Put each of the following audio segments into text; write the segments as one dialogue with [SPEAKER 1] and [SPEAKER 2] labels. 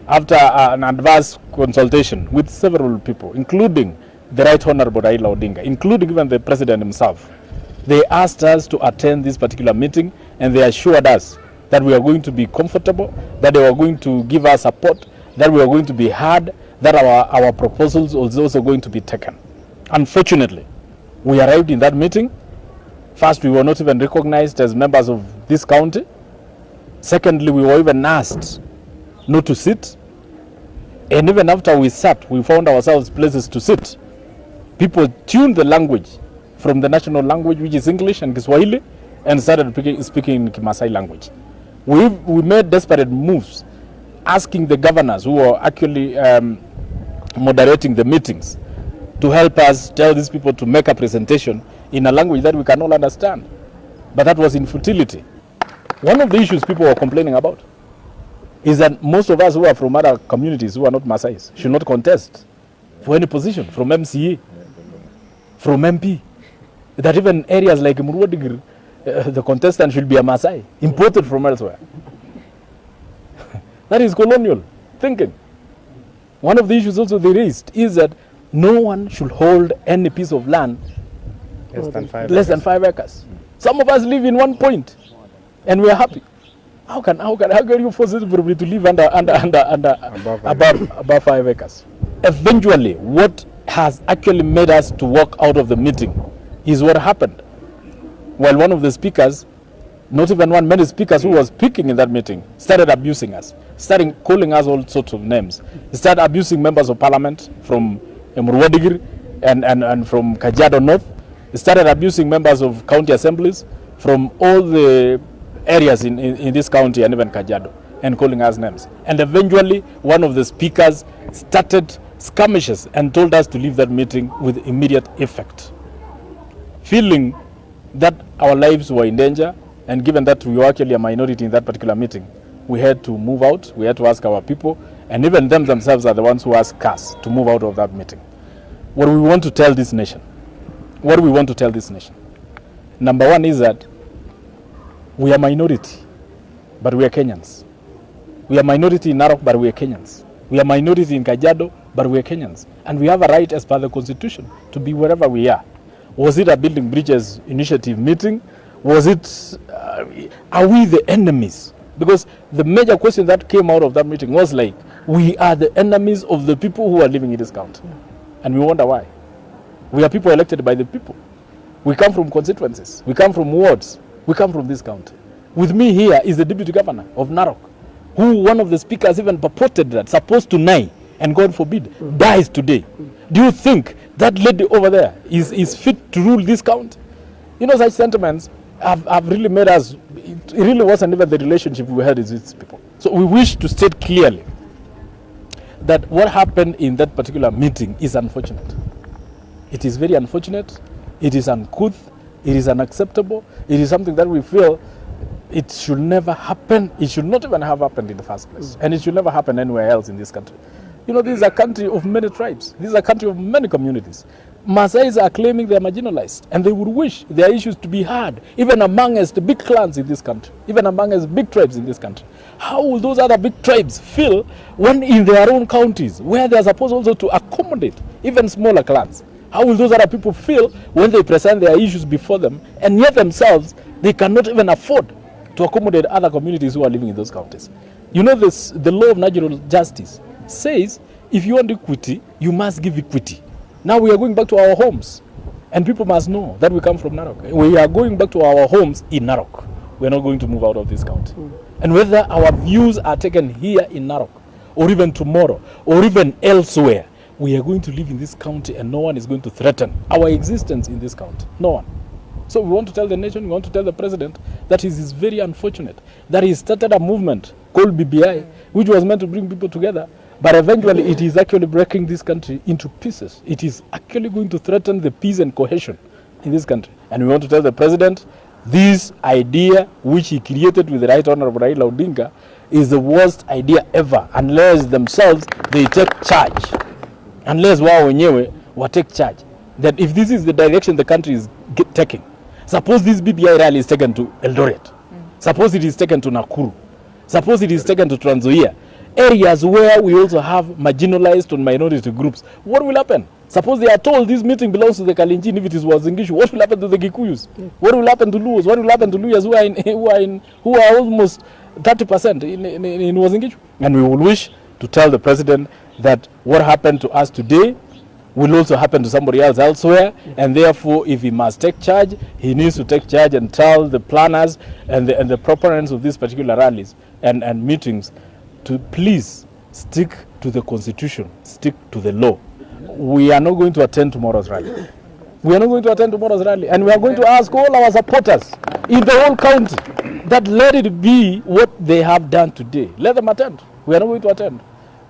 [SPEAKER 1] after an advanced consultation with several people, including the Right Honorable Raila Odinga, including even the President himself, they asked us to attend this particular meeting, and they assured us that we are going to be comfortable, that they were going to give us support, that we are going to be heard, that our proposals was also going to be taken. Unfortunately, we arrived in that meeting. First, we were not even recognized as members of this county. Secondly, we were even asked not to sit. And even after we sat, we found ourselves places to sit. People tuned the language from the national language, which is English and Kiswahili, and started speaking Kimasai language. We made desperate moves, asking the governors who were actually moderating the meetings to help us tell these people to make a presentation in a language that we can all understand. But that was in futility. One of the issues people were complaining about is that most of us who are from other communities who are not Maasais should not contest for any position, from MCA, from MP. That even areas like Ruto'S, the contestant should be a Maasai, imported from elsewhere. That is colonial thinking. One of the issues also they raised is that no one should hold any piece of land less than 5 acres. Some of us live in 1 point, and we are happy. How can you force everybody to live above 5 acres? Eventually, what has actually made us to walk out of the meeting is what happened. While one of the speakers, not even one, many speakers who was speaking in that meeting, started abusing us, started calling us all sorts of names. He started abusing members of parliament from Ruto'S and from Kajiado North. He started abusing members of county assemblies from all the areas in this county and even Kajiado, and calling us names. And eventually, one of the speakers started skirmishes and told us to leave that meeting with immediate effect. Feeling that our lives were in danger, and given that we were actually a minority in that particular meeting, we had to move out. We had to ask our people, and even them themselves are the ones who asked us to move out of that meeting. What do we want to tell this nation? What do we want to tell this nation? Number one is that we are minority, but we are Kenyans. We are minority in Narok, but we are Kenyans. We are minority in Kajiado, but we are Kenyans. And we have a right as per the Constitution to be wherever we are. Was it a Building Bridges initiative meeting? Was it, are we the enemies? Because the major question that came out of that meeting was like, we are the enemies of the people who are living in this country. And we wonder why. We are people elected by the people. We come from constituencies. We come from wards. We come from this county. With me here is the deputy governor of Narok, who one of the speakers even purported that supposed to die, and God forbid, dies today. Do you think that lady over there is fit to rule this county? You know, such sentiments have really made us, it really wasn't even the relationship we had with these people. So we wish to state clearly that what happened in that particular meeting is unfortunate. It is very unfortunate. It is uncouth. It is unacceptable. It is something that we feel it should never happen. It should not even have happened in the first place. And it should never happen anywhere else in this country. You know, this is a country of many tribes. This is a country of many communities. Maasais are claiming they are marginalized, and they would wish their issues to be heard, even amongst the big clans in this country, even amongst big tribes in this country. How will those other big tribes feel when in their own counties, where they are supposed also to accommodate even smaller clans? How will those other people feel when they present their issues before them, and yet themselves, they cannot even afford to accommodate other communities who are living in those counties? You know, the law of natural justice says if you want equity, you must give equity. Now we are going back to our homes, and people must know that we come from Narok. We are going back to our homes in Narok. We are not going to move out of this county. And whether our views are taken here in Narok, or even tomorrow, or even elsewhere, we are going to live in this county, and no one is going to threaten our existence in this county. No one. So we want to tell the nation, we want to tell the president that it is very unfortunate that he started a movement called BBI, which was meant to bring people together, but eventually it is actually breaking this country into pieces. It is actually going to threaten the peace and cohesion in this country. And we want to tell the president this idea which he created with the Right Honorable Raila Odinga is the worst idea ever, unless themselves they take charge. Unless wao wenyewe wa take charge. That if this is the direction the country is taking, suppose this BBI rally is taken to Eldoret, suppose it is taken to Nakuru, suppose it is taken to Trans Nzoia, areas where we also have marginalized and minority groups, what will happen? Suppose they are told this meeting belongs to the Kalenjin, if it is Wazingishu, what will happen to the Kikuyus? What will happen to Luos? What will happen to Luyas who are almost 30% in Wazingishu? And we will wish to tell the president that what happened to us today will also happen to somebody else elsewhere, and therefore if he must take charge, he needs to take charge and tell the planners and the proponents of these particular rallies and meetings to please stick to the constitution, stick to the law. We are not going to attend tomorrow's rally. We are not going to attend tomorrow's rally, and we are going to ask all our supporters in the whole county that let it be what they have done today. Let them attend. We are not going to attend.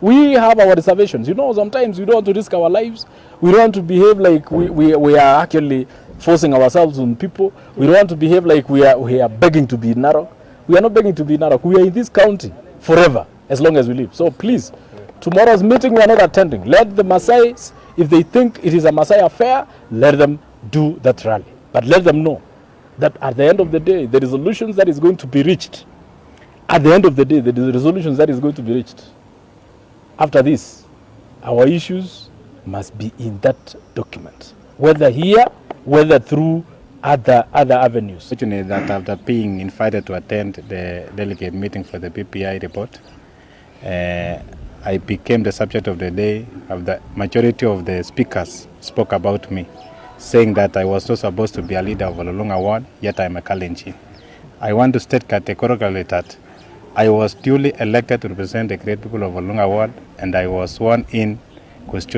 [SPEAKER 1] We have our reservations. You know, sometimes we don't want to risk our lives. We don't want to behave like we are actually forcing ourselves on people. We don't want to behave like we are begging to be in Narok. We are not begging to be in Narok. We are in this county forever, as long as we live. So please, tomorrow's meeting we are not attending. Let the Maasais, if they think it is a Maasai affair, let them do that rally. But let them know that at the end of the day, the resolutions that is going to be reached, at the end of the day, the resolutions that is going to be reached, after this, our issues must be in that document, whether here, whether through other avenues.
[SPEAKER 2] Fortunately, that after being invited to attend the delegate meeting for the PPI report, I became the subject of the day. Of the majority of the speakers spoke about me, saying that I was not supposed to be a leader of Ololunga Ward, yet I'm a Kalenjin. I want to state categorically that I was duly elected to represent the great people of Ololunga Ward, and I was sworn in constitutionally.